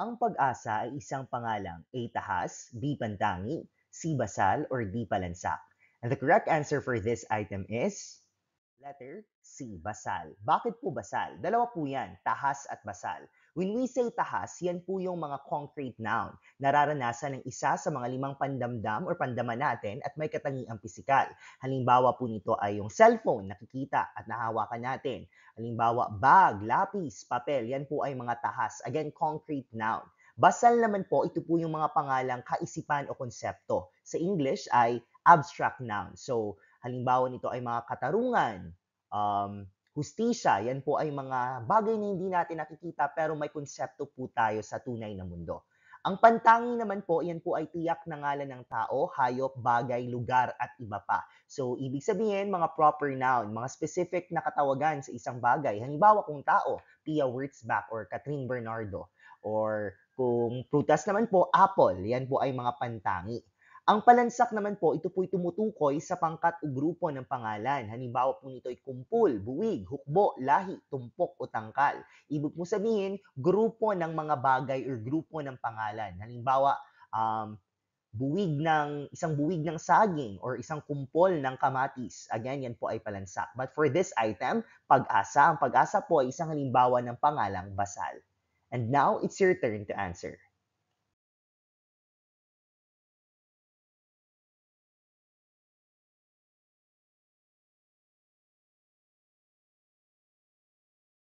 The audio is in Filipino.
Ang pag-asa ay isang pangalang A. Tahas, B. Pantangi, C. Basal, or D. Palansak. And the correct answer for this item is letter C, basal. Bakit po basal? Dalawa po yan, tahas at basal. When we say tahas, yan po yung mga concrete noun. Nararanasan ng isa sa mga limang pandamdam or pandaman natin at may katangiang pisikal. Halimbawa po nito ay yung cellphone, nakikita at nahawakan natin. Halimbawa, bag, lapis, papel, yan po ay mga tahas. Again, concrete noun. Basal naman po, ito po yung mga pangalang kaisipan o konsepto. Sa English ay abstract noun. So, halimbawa nito ay mga katarungan, hustisya, yan po ay mga bagay na hindi natin nakikita pero may konsepto po tayo sa tunay na mundo. Ang pantangi naman po, yan po ay tiyak na ngalan ng tao, hayop, bagay, lugar at iba pa. So, ibig sabihin, mga proper noun, mga specific na katawagan sa isang bagay. Halimbawa kung tao, Pia Wurtzbach or Catherine Bernardo. Or kung prutas naman po, apple, yan po ay mga pantangi. Ang palansak naman po, ito po'y tumutukoy sa pangkat o grupo ng pangalan. Halimbawa po nito ay kumpul, buwig, hukbo, lahi, tumpok o tangkal. Ibig mo sabihin, grupo ng mga bagay or grupo ng pangalan. Halimbawa, isang buwig ng saging or isang kumpol ng kamatis. Again, yan po ay palansak. But for this item, pag-asa. Ang pag-asa po ay isang halimbawa ng pangalang basal. And now, it's your turn to answer.